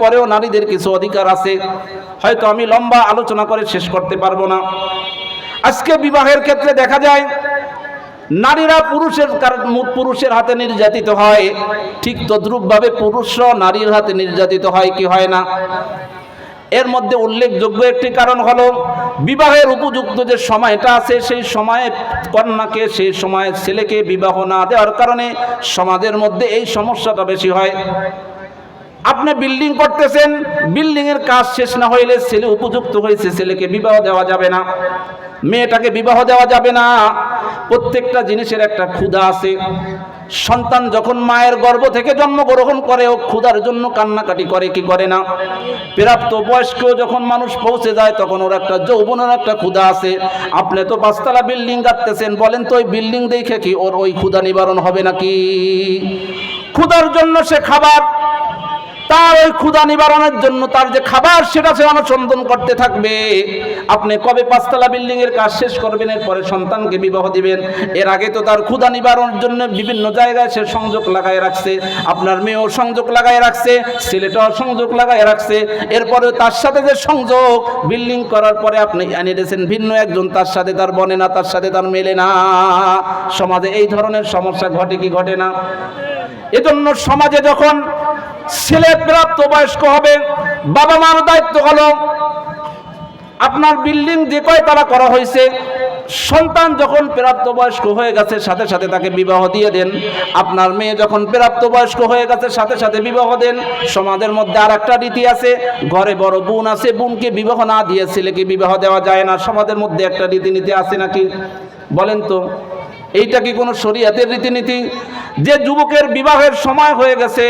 পরেও নারীদের কিছু অধিকার আছে, হয়তো আমি লম্বা আলোচনা করে শেষ করতে পারবো না। আজকে বিবাহের ক্ষেত্রে দেখা যায় নারীরা পুরুষের হাতে নির্যাতিত হয়, ঠিক তদ্রূপভাবে পুরুষরা নারীর হাতে নির্যাতিত হয় কি হয় না? এর মধ্যে উল্লেখযোগ্য একটি কারণ হলো বিবাহের উপযুক্ত যে সময়টা আছে সেই সময়ে কন্যাকে, সেই সময়ে ছেলেকে বিবাহ না দেওয়ার কারণে সমাজের মধ্যে এই সমস্যাটা বেশি হয়। আপনি বিল্ডিং করতেছেন, বিল্ডিং এর কাজ শেষ না হইলে ছেলে উপযুক্ত হয়েছে, ছেলেকে বিবাহ দেওয়া যাবে না, মেয়েটাকে বিবাহ দেওয়া যাবে না। প্রত্যেকটা জিনিসের একটা ক্ষুধা আছে। সন্তান যখন মায়ের গর্ভ থেকে জন্মগ্রহণ করে ও ক্ষুধার জন্য কান্নাকাটি করে কি করে না? প্রাপ্ত বয়স্ক যখন মানুষ পৌঁছে যায় তখন ওর একটা যৌবনের একটা ক্ষুধা আছে। আপনি তো 5 তলা বিল্ডিং গাড়তেছেন, বলেন তো ওই বিল্ডিং দেখে কি ওর ওই ক্ষুধা নিবারণ হবে নাকি? ক্ষুধার জন্য সে খাবার, তার ওই ক্ষুধা নিবারণের জন্য তার যে খাবার সেটা সে অনুসন্ধান করতে থাকবে। আপনি কবে 5 তলা বিল্ডিং এর কাজ শেষ করবেন, এরপরে সন্তানকে বিবাহ দিবেন? এর আগে তো তার ক্ষুধা নিবারণের জন্য বিভিন্ন জায়গায় সে সংযোগ লাগায় রাখছে। আপনার মেয়েও সংযোগ লাগায় রাখছে, ছেলেটাও সংযোগ লাগায় রাখছে। এরপরে তার সাথে যে সংযোগ বিল্ডিং করার পরে আপনি এনে দিয়েছেন ভিন্ন একজন, তার সাথে তার বনে না, তার সাথে তার মেলে না। সমাজে এই ধরনের সমস্যা ঘটে কি ঘটে না? এজন্য সমাজে যখন ছেলে প্রাপ্ত বয়স্ক হবে, বাবা মার দায়িত্ব হলো আপনার বিল্ডিং যে কয় তারা করা হয়েছে, সন্তান যখন প্রাপ্ত বয়স্ক হয়ে গেছে সাথে সাথে তাকে বিবাহ দিয়ে দেন। আপনার মেয়ে যখন প্রাপ্ত বয়স্ক হয়ে গেছে সাথে সাথে বিবাহ দেন। সমাজের মধ্যে আর একটা রীতি আছে, ঘরে বড় বোন আছে, বোনকে বিবাহ না দিয়ে ছেলেকে বিবাহ দেওয়া যায় না। সমাজের মধ্যে একটা রীতিনীতি আছে নাকি বলেন তো? এইটা কি কোনো শরীয়তের রীতিনীতি? যে যুবকের বিবাহের সময় হয়ে গেছে,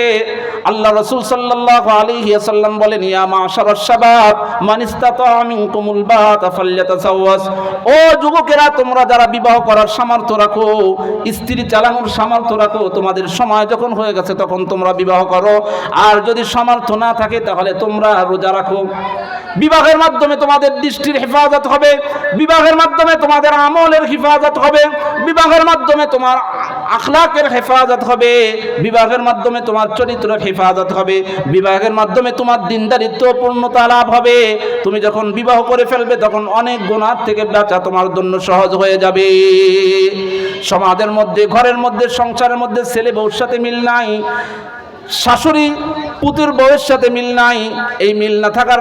আল্লাহ রাসূল সাল্লাল্লাহু আলাইহি ওয়াসাল্লাম বলেন, ইয়া মাশারাশ শাবাব মান ইসতাতা মিনকুমুল বাতা ফালইয়াতাসাওয়াজ। ও যুবকেরা, তোমরা যারা বিবাহ করার সামর্থ্য রাখো, স্ত্রী চালানোর সামর্থ্য রাখো, তোমাদের সময় যখন হয়ে গেছে তখন তোমরা বিবাহ করো। আর যদি সামর্থ্য না থাকে তাহলে তোমরা রোজা রাখো। বিবাহের মাধ্যমে তোমাদের দৃষ্টির হেফাজত হবে, বিবাহের মাধ্যমে তোমাদের আমলের হেফাজত হবে, বিবাহের মাধ্যমে তোমার আখলাকের হেফাজত হবে, বিবাহের মাধ্যমে তোমার চরিত্রের হেফাজত হবে, বিবাহের মাধ্যমে তোমার দিনদারিত্ব পূর্ণতা লাভ হবে। তুমি যখন বিবাহ করে ফেলবে তখন অনেক গুনাহ থেকে বাঁচা তোমার জন্য সহজ হয়ে যাবে। সমাজের মধ্যে, ঘরের মধ্যে, সংসারের মধ্যে ছেলে বউর সাথে মিল নাই, শাশুড়ি পুত্রের বউয়ের সাথে মিল নাই। এই মিল না থাকার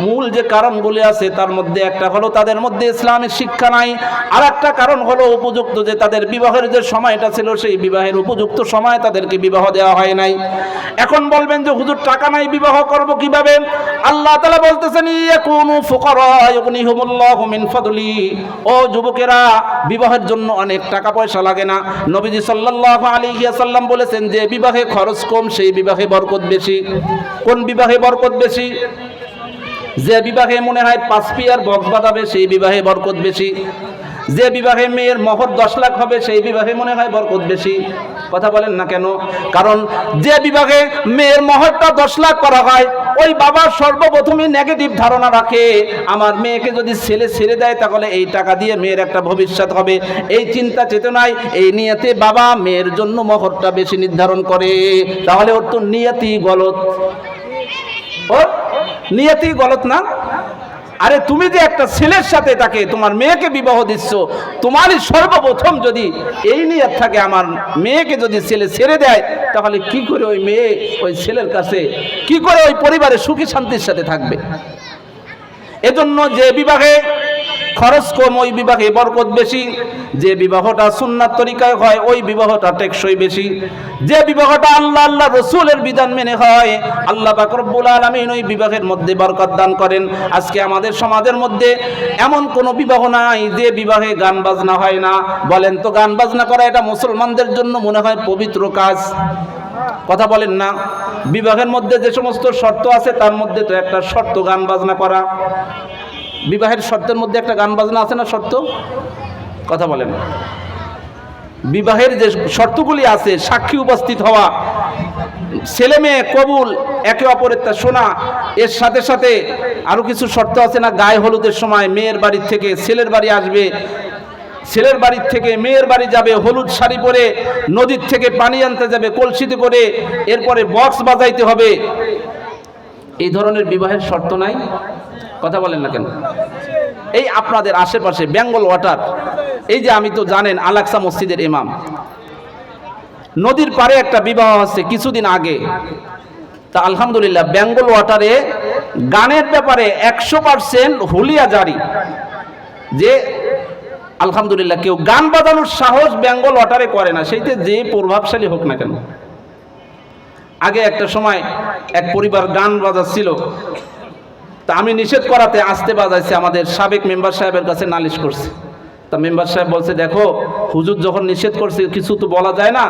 মূল যে কারণগুলি আছে তার মধ্যে একটা হলো তাদের মধ্যে ইসলামিক শিক্ষা নাই। আর একটা কারণ হলো উপযুক্ত যে তাদের বিবাহের যে সময়টা ছিল সেই বিবাহের উপযুক্ত সময় তাদেরকে বিবাহ দেওয়া হয় নাই। এখন বলবেন যে হুজুর টাকা নাই, বিবাহ করব কিভাবে? আল্লাহ তাআলা বলতেছেন, ইয়াকুনু ফুকারা ইউগনিহুমুল্লাহু মিন ফাদলি। ও যুবকেরা, বিবাহের জন্য অনেক টাকা পয়সা লাগে না। নবীজি সাল্লাল্লাহু আলাইহি ওয়াসাল্লাম বলেছেন যে বিবাহে খরচ কম সেই বিবাহে বরকত বেশি। কোন বিবাহে বরকত বেশি? যে বিবাহে মনে হয় 5 পিয়ার বক্স বাজাবে সেই বিবাহে বরকত বেশি। যে বিবাহে মেয়ের মহর 10 লাখ হবে সেই বিবাহে মনে হয় বরকত বেশি। কথা বলেন না কেন? কারণ যে বিবাহে মেয়ের মহরটা 10 লাখ করা হয়, ওই বাবা সর্বপ্রথমই নেগেটিভ ধারণা রাখে, আমার মেয়েকে যদি ছেলে ছেড়ে দেয় তাহলে এই টাকা দিয়ে মেয়ের একটা ভবিষ্যৎ হবে। এই চিন্তা চেতনায়, এই নিয়তে বাবা মেয়ের জন্য মহরটা বেশি নির্ধারণ করে। তাহলে ওর তো নিয়তি গলত, ওর নিয়তি গলত না? আরে তুমি যে একটা ছেলের সাথে তাকে তোমার মেয়েকে বিবাহ দিচ্ছ, তোমারই সর্বপ্রথম যদি এই নিয়ত থাকে আমার মেয়েকে যদি ছেলে ছেড়ে দেয় তাহলে কি করে ওই মেয়ে ওই ছেলের কাছে, কি করে ওই পরিবারে সুখী শান্তির সাথে থাকবে? এজন্য যে বিবাহে খরচ কম ওই বিবাহে বরকত বেশি। যে বিবাহটা সুন্নাত তরিকায় হয় ওই বিবাহটা টেকসই বেশি। যে বিবাহটা আল্লাহ আল্লাহ রসুলের বিধান মেনে হয়, আল্লাহ পাক রব্বুল আলামিন ওই বিবাহের মধ্যে বরকত দান করেন। আজকে আমাদের সমাজের মধ্যে এমন কোনো বিবাহ নাই যে বিবাহে গান বাজনা হয় না। বলেন তো, গান বাজনা করা এটা মুসলমানদের জন্য মনে হয় পবিত্র কাজ? কথা বলেন না? বিবাহের মধ্যে যে সমস্ত শর্ত আছে তার মধ্যে তো একটা শর্ত গান বাজনা করা। বিবাহের শর্তের মধ্যে একটা গান বাজনা আছে না শর্ত? কথা বলেন। বিবাহের যে শর্তগুলি আছে, সাক্ষী উপস্থিত হওয়া, ছেলে মেয়ে কবুল, একে অপরের তা শোনা, এর সাথে সাথে আরো কিছু শর্ত আছে না? গায়ে হলুদের সময় মেয়ের বাড়ি থেকে ছেলের বাড়ি আসবে, ছেলের বাড়ির থেকে মেয়ের বাড়ি যাবে, হলুদ শাড়ি পরে নদীর থেকে পানি আনতে যাবে কলসিতে করে, এরপরে বক্স বাজাইতে হবে, এই ধরনের বিবাহের শর্ত নাই? কথা বলেন না কেন? এই আপনাদের আশেপাশে বেঙ্গল ওয়াটার, এই যে আমি তো জানেন আল-আকসা মসজিদের ইমাম, নদীর পাড়ে একটা বিবাহ হচ্ছে কিছুদিন আগে। তা আলহামদুলিল্লাহ বেঙ্গল ওয়াটারে গানের ব্যাপারে 100% হুলিয়া জারি, যে আলহামদুলিল্লাহ কেউ গান বাজানোর সাহস বেঙ্গল ওয়াটারে করে না, সেইতে যে প্রভাবশালী হোক না কেন। আগে একটা সময় এক পরিবার গান বাজাচ্ছিল, তা আমি নিষেধ করাতে আস্তে বাজাইছে, আমাদের সাবেক মেম্বার সাহেবের কাছে নালিশ করছে। তা মেম্বার সাহেব বলছে, দেখো হুজুর যখন নিষেধ করছে কিছু তো বলা যায় না,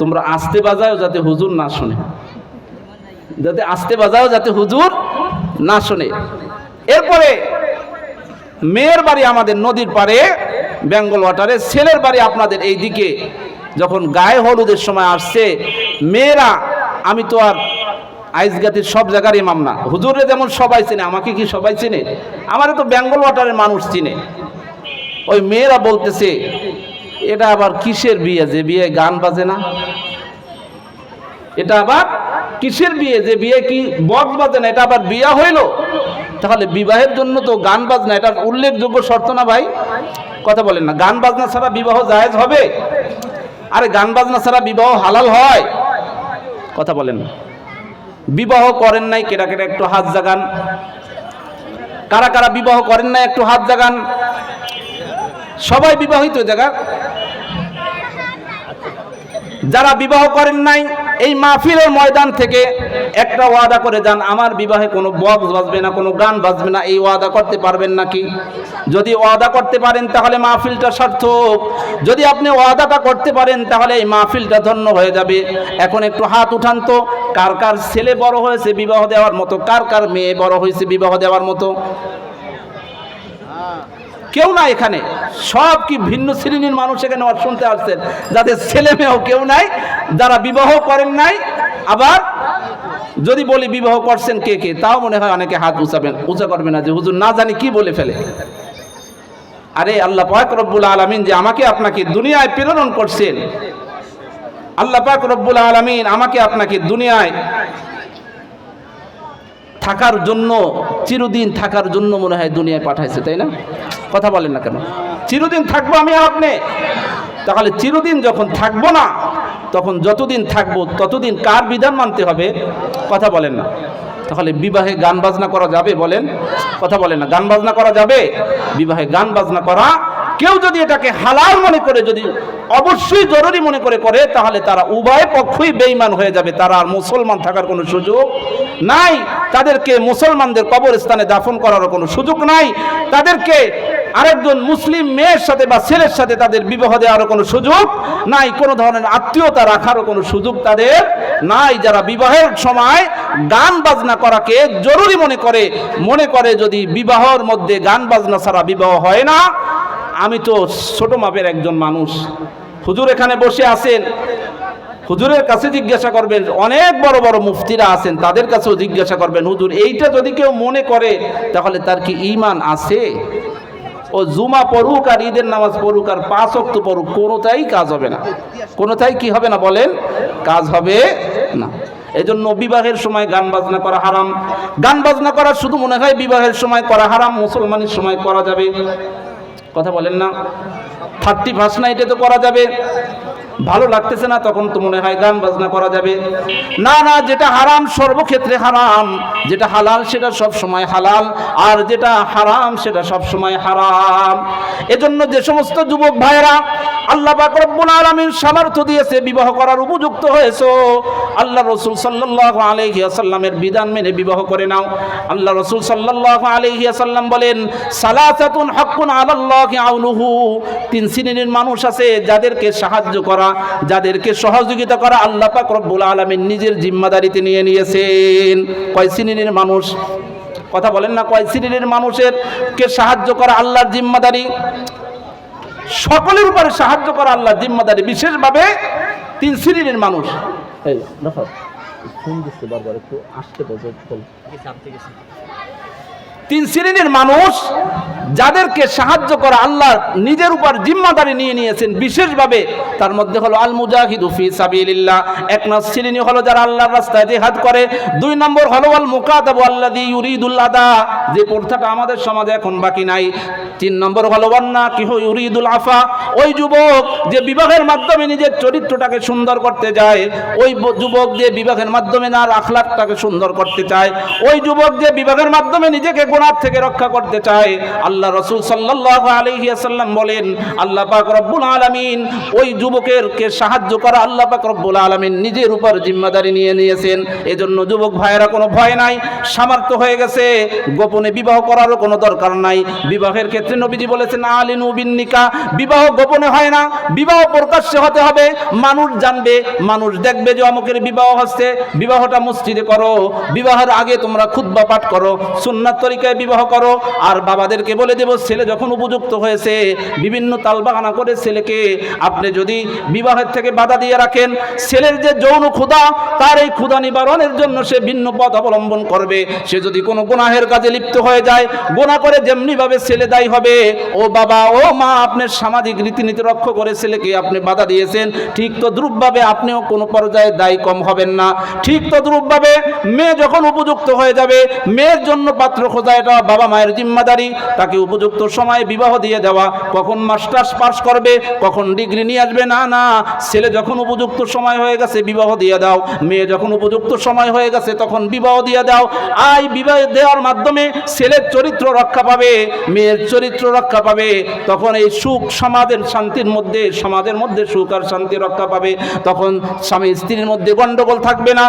তোমরা আস্তে বাজাও যাতে হুজুর না শোনে, যাতে আস্তে বাজাও যাতে হুজুর না শোনে। এরপরে মেয়ের বাড়ি আমাদের নদীর পাড়ে বেঙ্গল ওয়াটারে, ছেলের বাড়ি আপনাদের এই দিকে। যখন গায়ে হলুদের সময় আসছে, মেয়েরা, আমি তো আর আইজগাতির সব জায়গার ইমাম না, হুজুরে যেমন সবাই চিনে, আমাকে কি সবাই চিনে? আমারে তো বেঙ্গল ওয়াটারের মানুষ চিনে। ওই মেয়েরা বলতেছে, এটা আবার কিসের বিয়ে যে বিয়ে গান বাজে না? এটা আবার কিসের বিয়ে যে বিয়ে কি বক্স বাজে না? এটা আবার বিয়ে হইল? তাহলে বিবাহের জন্য তো গান বাজনা এটা উল্লেখযোগ্য শর্ত না ভাই? কথা বলেন না। গান বাজনা ছাড়া বিবাহ জায়েজ হবে? আরে গান বাজনা ছাড়া বিবাহ হালাল হয়? কথা বলেন না। বিবাহ করেন নাই কেটা কেটা একটু হাত জাগান। কারা কারা বিবাহ করেন নাই একটু হাত জাগান। সবাই বিবাহিত জায়গা। যারা বিবাহ করেন নাই এই মাহফিলের ময়দান থেকে একটা ওয়াদা করে যান, আমার বিবাহে কোনো বক্স বাজবে না, কোনো গান বাজবে না। এই ওয়াদা করতে পারবেন নাকি? যদি ওয়াদা করতে পারেন তাহলে মাহফিলটা সার্থক। যদি আপনি ওয়াদাটা করতে পারেন তাহলে এই মাহফিলটা ধন্য হয়ে যাবে। এখন একটু হাত উঠান তো, কার কার ছেলে বড় হয়েছে বিবাহ দেওয়ার মতো, কার কার মেয়ে বড় হয়েছে বিবাহ দেওয়ার মতো? কেউ না এখানে, সব কি ভিন্ন শ্রেণীর মানুষ এখানে শুনতে আসছেন, যাদের ছেলে মেয়েও কেউ নাই, যারা বিবাহ করেন নাই। আবার যদি বলি বিবাহ করছেন কে কে, তাও মনে হয় অনেকে হাত উঁচা করবে না, যে হুজুর না জানি কি বলে ফেলে। আরে আল্লাহ পাক রব্বুল আলামিন যে আমাকে আপনাকে দুনিয়ায় প্রেরণ করছেন, আল্লাহ পাক রব্বুল আলামিন আমাকে আপনাকে দুনিয়ায় থাকার জন্য, চিরদিন থাকার জন্য মনে হয় দুনিয়ায় পাঠাইছে, তাই না? কথা বলেন না কেন? চিরদিন থাকবো আমি আপনি, তাহলে চিরদিন যখন থাকবো না, তখন যতদিন থাকবো ততদিন কার বিধান মানতে হবে? কথা বলেন না। তাহলে বিবাহে গান বাজনা করা যাবে? বলেন। কথা বলেন না। গান বাজনা করা যাবে? বিবাহে গান বাজনা করা, কেউ যদি এটাকে হালাল মনে করে, যদি অবশ্যই জরুরি মনে করে তাহলে তারা উভয় পক্ষই বেঈমান হয়ে যাবে। তারা আর মুসলমান থাকার কোনো সুযোগ নাই। তাদেরকে মুসলমানদের কবরস্থানে দাফন করারও কোনো সুযোগ নাই। তাদেরকে আরেকজন মুসলিম মেয়ের সাথে বা ছেলের সাথে তাদের বিবাহ দেওয়ারও কোনো সুযোগ নাই। কোনো ধরনের আত্মীয়তা রাখারও কোনো সুযোগ তাদের নাই। যারা বিবাহের সময় গান বাজনা করাকে জরুরি মনে করে যদি বিবাহের মধ্যে গান বাজনা ছাড়া বিবাহ হয় না। আমি তো ছোট মাপের একজন মানুষ, হুজুর এখানে বসে আছেন, হুজুরের কাছে জিজ্ঞাসা করবেন, অনেক বড় বড় মুফতিরা আছেন, তাদের কাছেও জিজ্ঞাসা করবেন, হুজুর এইটা যদি কেউ মনে করে তাহলে তার কি ঈমান আছে? ও জুমা পড়ুক আর ঈদের নামাজ পড়ুক আর 5 ওয়াক্ত পড়ুক, কোনোটাই কাজ হবে না। কোনোটাই কি হবে না বলেন? কাজ হবে না। এজন্য বিবাহের সময় গান বাজনা করা হারাম। গান বাজনা করা শুধু মনে হয় বিবাহের সময় করা হারাম, মুসলমানের সময় করা যাবে। কথা বলেন না। 31st নাইটে তো করা যাবে, ভালো লাগতেছে না তখন তো মনে হয় গান বাজনা করা যাবে। না না, যেটা হারাম সর্বক্ষেত্রে হারাম, যেটা হালাল সেটা সব সময় হালাল, আর যেটা হারাম সেটা সব সময় হারাম। এজন্য যে সমস্ত যুবক ভাইরা আল্লাহ পাক রব্বুল আলামিন সামর্থ্য দিয়েছে, বিবাহ করার উপযুক্ত হয়েছে, আল্লাহ রাসূল সাল্লাল্লাহু আলাইহি ওয়াসাল্লামের বিধান মেনে বিবাহ করে নাও। আল্লাহ রাসূল সাল্লাল্লাহু আলাইহি ওয়াসাল্লাম বলেন, সালাসাতুন হাক্কুন আলাল্লাহি আউনুহু, 3 শ্রেণীর মানুষ আছে যাদেরকে সাহায্য করা, যাদেরকে সহযোগিতা করা আল্লাহ পাক রব্বুল আলামিন নিজের জিম্মাদারিতে নিয়ে নিয়েছেন। কয় শ্রেণীর মানুষ? কথা বলেন না। কয় শ্রেণীর মানুষের কে সাহায্য করা আল্লাহর জিম্মাদারি? সকলের উপরে সাহায্য করা আল্লাহর জিম্মাদারি, বিশেষভাবে 3 শ্রেণীর মানুষ। এই দেখো ফোন দিতে বারবার, একটু আসতে বল। তিন শ্রেণীর মানুষ যাদেরকে সাহায্য করা আল্লাহ নিজের উপর জিম্মাদারি নিয়ে নিয়েছেন বিশেষভাবে, তার মধ্যে হলো আল মুজাহিদু ফি সাবিলিল্লাহ, এক নম্বর শ্রেণী হলো যারা আল্লাহর রাস্তায় জিহাদ করে। দুই নম্বর হলো আল মুকাতাবু আল্লাযী ইউরিদুল আদা, যে প্রথাটা আমাদের সমাজে এখন বাকি নাই। তিন নম্বর হলো ওয়ান্না কিহু ইউরিদুল আফা, ওই যুবক যে বিবাহের মাধ্যমে নিজের চরিত্রটাকে সুন্দর করতে যায়, ওই যুবক যে বিবাহের মাধ্যমে তার আখলাকটাকে সুন্দর করতে চায়, ওই যুবক যে বিবাহের মাধ্যমে নিজেকে গুনাহ থেকে রক্ষা করতে চায়। আল্লাহ রাসূল সাল্লাল্লাহু আলাইহি ওয়াসাল্লাম বলেন, আল্লাহ পাক রব্বুল আলামিন ওই যুবকেরকে সাহায্য করা আল্লাহ পাক রব্বুল আলামিন নিজের উপর জিম্মাদারি নিয়ে নিয়েছেন। এজন্য যুবক ভাইয়েরা কোনো ভয় নাই, সামর্থ্য হয়ে গেছে, গোপনে বিবাহ করারও কোনো দরকার নাই। বিবাহের ক্ষেত্রে নবীজি বলেছেন আলিনু বিন নিকাহ, বিবাহ গোপনে হয় না, বিবাহ প্রকাশ্যে হতে হবে, মানুষ জানবে, মানুষ দেখবে যে অমুকের বিবাহ হচ্ছে। বিবাহটা মসজিদে করো, বিবাহের আগে তোমরা খুতবা পাঠ করো, সুন্নাত তরিকায় বিবাহ করো। আর বাবাদেরকে বলে দেব, ছেলে যখন উপযুক্ত হয়েছে, বিভিন্ন তালবাহানা করে ছেলেকে আপনি যদি বিবাহের থেকে বাধা দিয়ে রাখেন, ছেলের যে যৌন ক্ষুধা, তার এই ক্ষুধা নিবারণের জন্য সে ভিন্ন পথ অবলম্বন করবে। সে যদি কোনো গুনাহের কাজে লিপ্ত হয়ে যায়, গুনাহ করে যেমনি ভাবে ছেলে দায়ী হবে, ও বাবা ও মা আপনার সামাজিক রীতিনীতি রক্ষা করে ছেলেকে আপনি বাধা দিয়েছেন, ঠিক তদ্রূপভাবে আপনিও কোনো পর্যায়ে দায়ী কম হবেন না। ঠিক তদ্রূপভাবে মেয়ে যখন উপযুক্ত হয়ে যাবে, মেয়ের জন্য পাত্র খোঁজা এটা বাবা মায়ের জিম্মাদারি, তাকে উপযুক্ত সময়ে বিবাহ দিয়ে দেওয়া। কখন মাস্টার্স পাস করবে, কখন ডিগ্রি নিয়ে আসবে, না না, ছেলে যখন উপযুক্ত সময় হয়ে গেছে বিবাহ দিয়ে দাও, মেয়ে যখন উপযুক্ত সময় হয়ে গেছে তখন বিবাহ দিয়ে দাও। আই বিবাহ দেওয়ার মাধ্যমে ছেলের চরিত্র রক্ষা পাবে, মেয়ের চরিত্র রক্ষা পাবে, তখন এই সুখ সমাজের শান্তির মধ্যে, সমাজের মধ্যে সুখ আর শান্তি রক্ষা পাবে, তখন স্বামী স্ত্রীর মধ্যে গন্ডগোল থাকবে না।